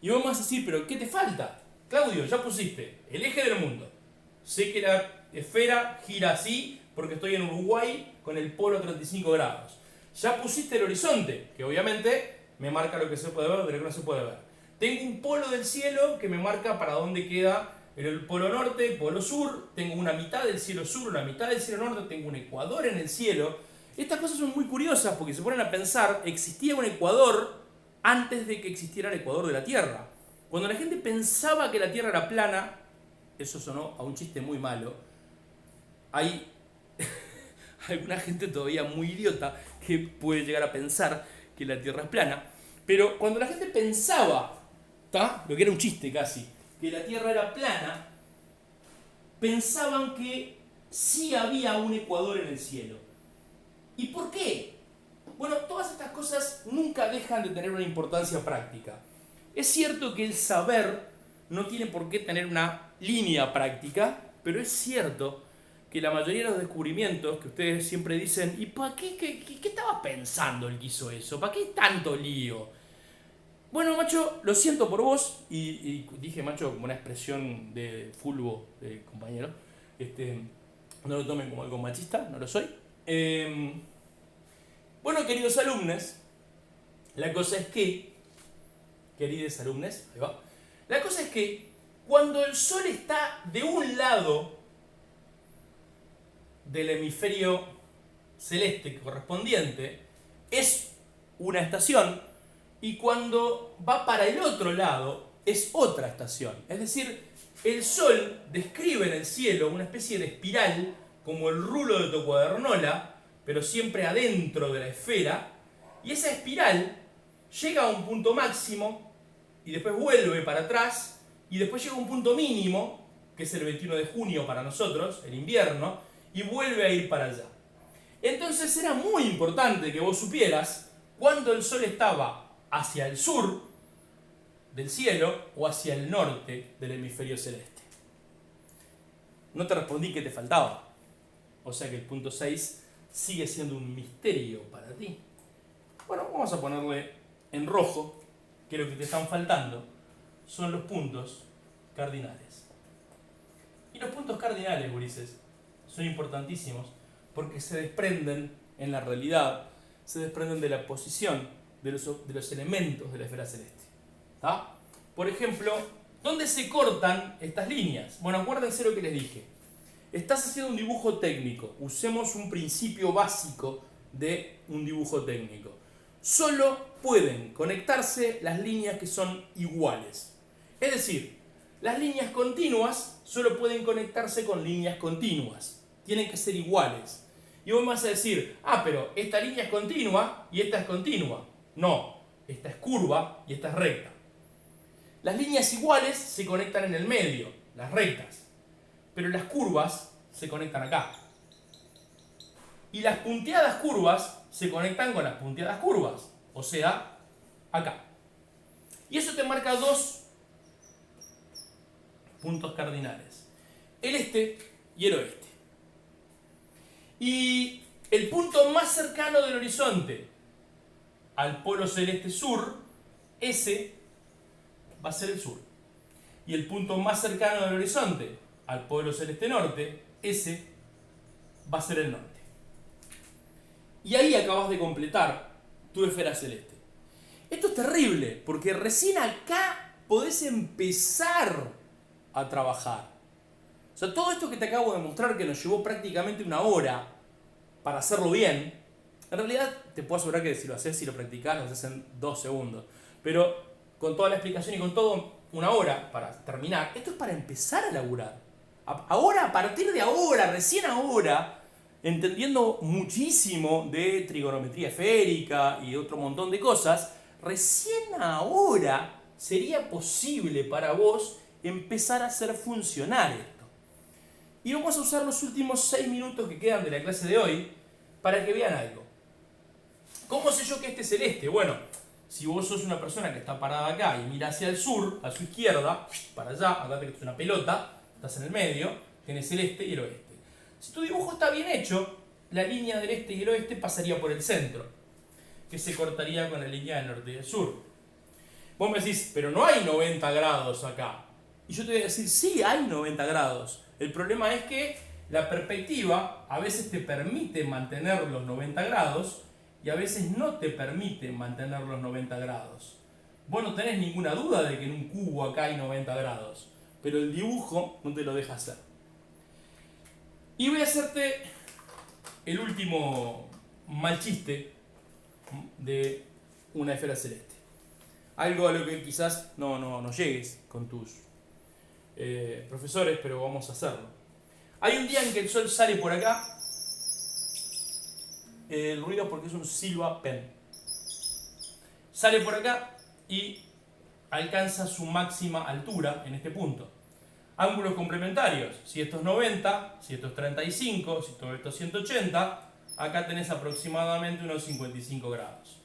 Y vamos a decir, pero ¿qué te falta? Claudio, ya pusiste el eje del mundo. Sé que la esfera gira así porque estoy en Uruguay con el polo 35 grados. Ya pusiste el horizonte, que obviamente me marca lo que se puede ver de lo que no se puede ver. Tengo un polo del cielo que me marca para dónde queda el polo norte, polo sur. Tengo una mitad del cielo sur, una mitad del cielo norte. Tengo un ecuador en el cielo. Estas cosas son muy curiosas porque se ponen a pensar, existía un ecuador antes de que existiera el ecuador de la Tierra. Cuando la gente pensaba que la Tierra era plana, eso sonó a un chiste muy malo. Hay alguna gente todavía muy idiota que puede llegar a pensar que la Tierra es plana. Pero cuando la gente pensaba, ¿tá? Lo que era un chiste casi, que la Tierra era plana, pensaban que sí había un ecuador en el cielo. ¿Y por qué? Bueno, todas estas cosas nunca dejan de tener una importancia práctica. Es cierto que el saber no tiene por qué tener una línea práctica, pero es cierto que la mayoría de los descubrimientos que ustedes siempre dicen, ¿y para qué estaba pensando el que hizo eso? ¿Para qué tanto lío? Bueno, macho, lo siento por vos, y dije macho como una expresión de fulbo de compañero, no lo tomen como algo machista, no lo soy. Bueno, queridos alumnos, la cosa es que, queridos alumnos, ahí va, la cosa es que cuando el Sol está de un lado del hemisferio celeste correspondiente, es una estación, y cuando va para el otro lado, es otra estación. Es decir, el Sol describe en el cielo una especie de espiral, como el rulo de tu cuadernola, pero siempre adentro de la esfera, y esa espiral llega a un punto máximo, y después vuelve para atrás, y después llega a un punto mínimo, que es el 21 de junio para nosotros, el invierno, y vuelve a ir para allá. Entonces era muy importante que vos supieras cuándo el Sol estaba hacia el sur del cielo o hacia el norte del hemisferio celeste. No te respondí que te faltaba. O sea que el punto 6 sigue siendo un misterio para ti. Bueno, vamos a ponerle en rojo que lo que te están faltando son los puntos cardinales. Y los puntos cardinales, gurises, son importantísimos porque se desprenden en la realidad, se desprenden de la posición de los elementos de la esfera celeste. ¿Tá? Por ejemplo, ¿dónde se cortan estas líneas? Bueno, acuérdense lo que les dije. Estás haciendo un dibujo técnico. Usemos un principio básico de un dibujo técnico. Solo pueden conectarse las líneas que son iguales. Es decir, las líneas continuas solo pueden conectarse con líneas continuas. Tienen que ser iguales. Y vos me vas a decir, pero esta línea es continua y esta es continua. No, esta es curva y esta es recta. Las líneas iguales se conectan en el medio, las rectas. Pero las curvas se conectan acá. Y las punteadas curvas se conectan con las punteadas curvas. O sea, acá. Y eso te marca dos puntos cardinales. El este y el oeste. Y el punto más cercano del horizonte al polo celeste sur, ese va a ser el sur. Y el punto más cercano del horizonte al polo celeste norte, ese va a ser el norte. Y ahí acabas de completar tu esfera celeste. Esto es terrible, porque recién acá podés empezar a trabajar. O sea, todo esto que te acabo de mostrar, que nos llevó prácticamente una hora para hacerlo bien, en realidad te puedo asegurar que si lo haces, si lo practicás, lo haces en 2 segundos. Pero con toda la explicación y con todo una hora para terminar, esto es para empezar a laburar. Ahora, a partir de ahora, recién ahora, entendiendo muchísimo de trigonometría esférica y otro montón de cosas, recién ahora sería posible para vos empezar a hacer funcionar esto. Y vamos a usar los últimos 6 minutos que quedan de la clase de hoy para que vean algo. ¿Cómo sé yo que este es el este? Bueno, si vos sos una persona que está parada acá y mira hacia el sur, a su izquierda, para allá, acá tenés una pelota, estás en el medio, tenés el este y el oeste. Si tu dibujo está bien hecho, la línea del este y el oeste pasaría por el centro, que se cortaría con la línea del norte y del sur. Vos me decís, pero no hay 90 grados acá. Y yo te voy a decir, sí, hay 90 grados. El problema es que la perspectiva a veces te permite mantener los 90 grados y a veces no te permite mantener los 90 grados. Vos no tenés ninguna duda de que en un cubo acá hay 90 grados, pero el dibujo no te lo deja hacer. Y voy a hacerte el último mal chiste de una esfera celeste. Algo a lo que quizás no llegues con tus profesores, pero vamos a hacerlo. Hay un día en que el sol sale por acá. El ruido porque es un Silva Pen. Sale por acá y alcanza su máxima altura en este punto. Ángulos complementarios. Si esto es 90, si esto es 35, si todo esto es 180, acá tenés aproximadamente unos 55 grados.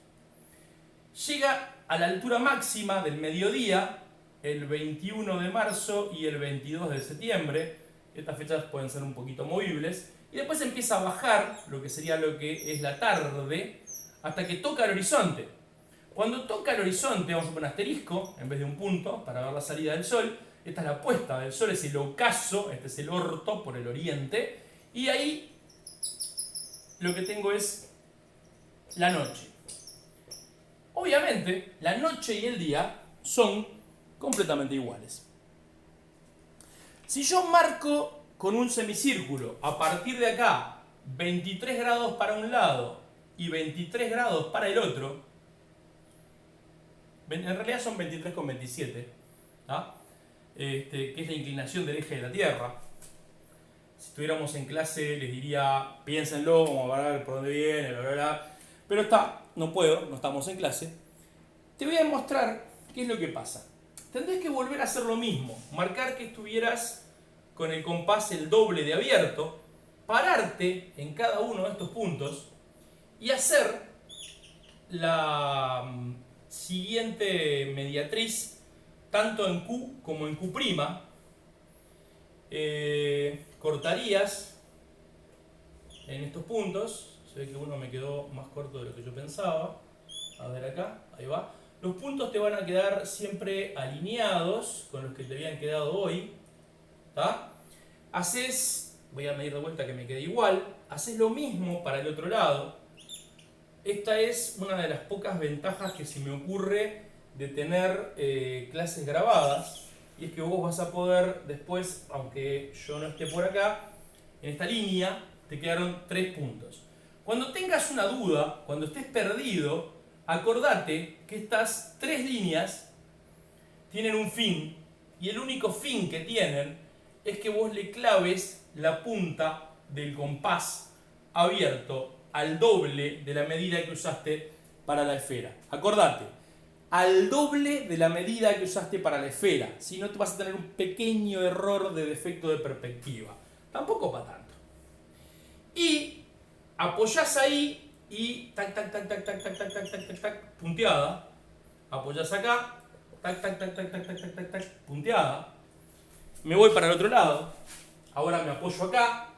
Llega a la altura máxima del mediodía el 21 de marzo y el 22 de septiembre. Estas fechas pueden ser un poquito movibles. Y después empieza a bajar lo que sería lo que es la tarde hasta que toca el horizonte. Cuando toca el horizonte, vamos a poner un asterisco en vez de un punto para ver la salida del sol. Esta es la puesta del sol, es el ocaso, este es el orto por el oriente. Y ahí lo que tengo es la noche. Obviamente, la noche y el día son completamente iguales. Si yo marco con un semicírculo a partir de acá 23 grados para un lado y 23 grados para el otro, en realidad son 23,27, ¿ah? Que es la inclinación del eje de la Tierra. Si estuviéramos en clase les diría, piénsenlo, vamos a ver por dónde viene, bla, bla, bla. Pero no puedo, no estamos en clase. Te voy a demostrar qué es lo que pasa. Tendrás que volver a hacer lo mismo, marcar que estuvieras con el compás el doble de abierto, pararte en cada uno de estos puntos y hacer la siguiente mediatriz tanto en Q como en Q'. Cortarías en estos puntos. Se ve que uno me quedó más corto de lo que yo pensaba. A ver acá, ahí va. Los puntos te van a quedar siempre alineados con los que te habían quedado hoy. ¿Tá? Haces, voy a medir de vuelta que me quede igual. Haces lo mismo para el otro lado. Esta es una de las pocas ventajas que se me ocurre de tener clases grabadas. Y es que vos vas a poder después, aunque yo no esté por acá, en esta línea te quedaron 3 puntos. Cuando tengas una duda, cuando estés perdido, acordate que estas 3 líneas tienen un fin. Y el único fin que tienen es que vos le claves la punta del compás abierto al doble de la medida que usaste para la esfera. Acordate, al doble de la medida que usaste para la esfera. Si no, te vas a tener un pequeño error de defecto de perspectiva. Tampoco para tanto. Y apoyás ahí y tac, tac, tac, tac, tac, tac, tac, tac, tac, tac, tac, punteada. Apoyás acá, tac, tac, tac, tac, tac, tac, tac, tac, tac, punteada. Me voy para el otro lado. Ahora me apoyo acá.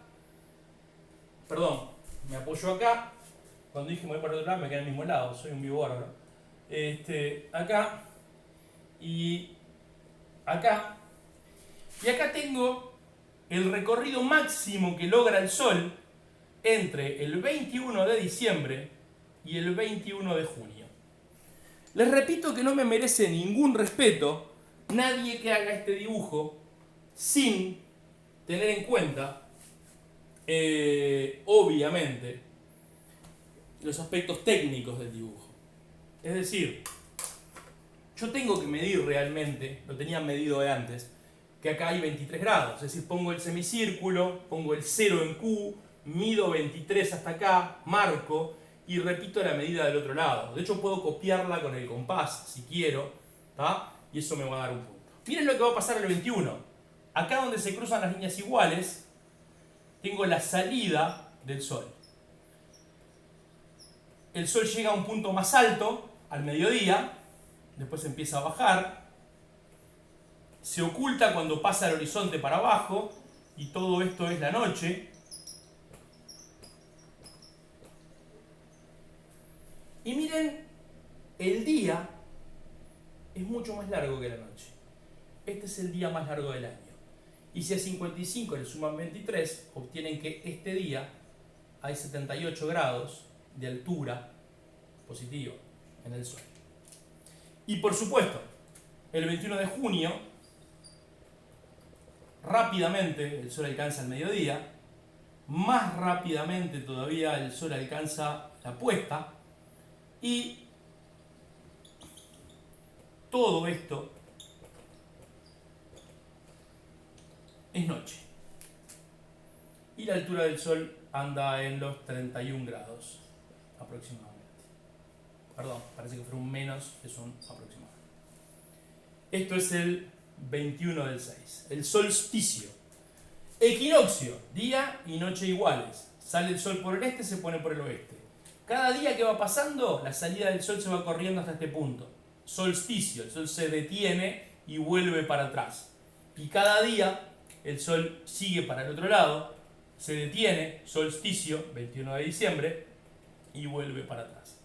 Perdón, me apoyo acá. Cuando dije me voy para el otro lado, me quedé en el mismo lado. Soy un vivo bárbaro. Acá. Y acá. Y acá tengo el recorrido máximo que logra el Sol entre el 21 de diciembre y el 21 de junio. Les repito que no me merece ningún respeto nadie que haga este dibujo sin tener en cuenta, obviamente, los aspectos técnicos del dibujo. Es decir, yo tengo que medir realmente, lo tenía medido de antes, que acá hay 23 grados. Es decir, pongo el semicírculo, pongo el 0 en Q, mido 23 hasta acá, marco y repito la medida del otro lado. De hecho, puedo copiarla con el compás si quiero, ¿tá? Y eso me va a dar un punto. Miren lo que va a pasar el 21. Acá donde se cruzan las líneas iguales, tengo la salida del Sol. El Sol llega a un punto más alto, al mediodía, después empieza a bajar, se oculta cuando pasa el horizonte para abajo, y todo esto es la noche. Y miren, el día es mucho más largo que la noche. Este es el día más largo del año. Y si a 55 le suman 23, obtienen que este día hay 78 grados de altura positiva en el Sol. Y por supuesto, el 21 de junio, rápidamente el Sol alcanza el mediodía, más rápidamente todavía el Sol alcanza la puesta, y todo esto es noche. Y la altura del Sol anda en los 31 grados aproximadamente. Perdón, parece que fueron menos, que son aproximadamente. Esto es el 21 del 6. El solsticio. Equinoccio, día y noche iguales. Sale el Sol por el este, se pone por el oeste. Cada día que va pasando, la salida del Sol se va corriendo hasta este punto. Solsticio, el Sol se detiene y vuelve para atrás. Y cada día el Sol sigue para el otro lado, se detiene, solsticio, 21 de diciembre, y vuelve para atrás.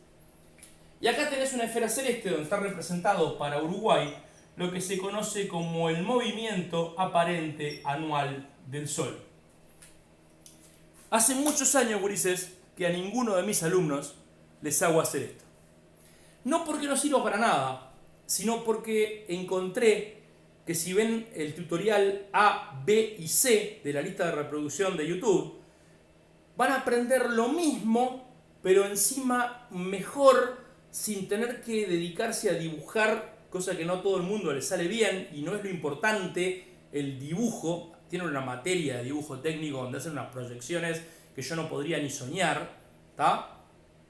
Y acá tenés una esfera celeste donde está representado para Uruguay lo que se conoce como el movimiento aparente anual del Sol. Hace muchos años, gurises, que a ninguno de mis alumnos les hago hacer esto. No porque no sirva para nada, sino porque encontré que si ven el tutorial A, B y C de la lista de reproducción de YouTube, van a aprender lo mismo, pero encima mejor, sin tener que dedicarse a dibujar, cosa que no a todo el mundo le sale bien, y no es lo importante el dibujo. Tiene una materia de dibujo técnico donde hacen unas proyecciones que yo no podría ni soñar, ¿tá?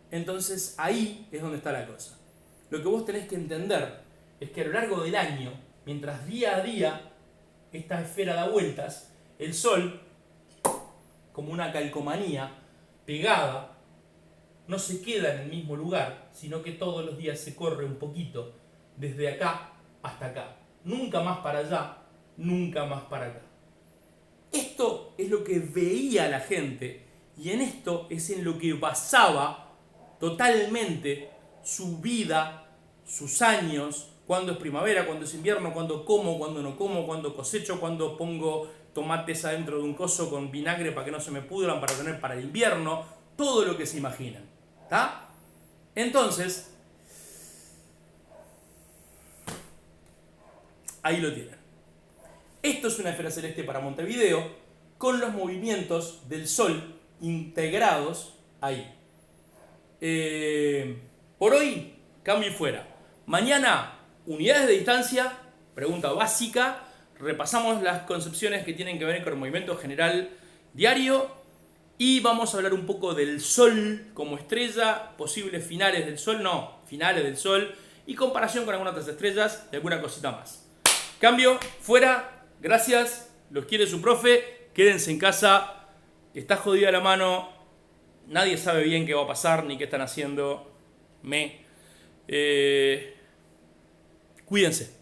Entonces ahí es donde está la cosa. Lo que vos tenés que entender es que a lo largo del año, mientras día a día esta esfera da vueltas, el Sol, como una calcomanía pegada, no se queda en el mismo lugar, sino que todos los días se corre un poquito, desde acá hasta acá. Nunca más para allá, nunca más para acá. Esto es lo que veía la gente, y en esto es en lo que basaba totalmente su vida, sus años, cuándo es primavera, cuándo es invierno, cuándo como, cuándo no como, cuándo cosecho, cuándo pongo tomates adentro de un coso con vinagre para que no se me pudran, para tener para el invierno, todo lo que se imaginan, ¿está? Entonces, ahí lo tienen. Esto es una esfera celeste para Montevideo, con los movimientos del Sol integrados ahí. Por hoy, cambio y fuera. Mañana, unidades de distancia, pregunta básica. Repasamos las concepciones que tienen que ver con el movimiento general diario. Y vamos a hablar un poco del Sol como estrella, posibles finales del Sol, no, finales del Sol, y comparación con algunas otras estrellas y alguna cosita más. Cambio, fuera, gracias, los quiere su profe, quédense en casa, está jodida la mano, nadie sabe bien qué va a pasar ni qué están haciendo. Cuídense.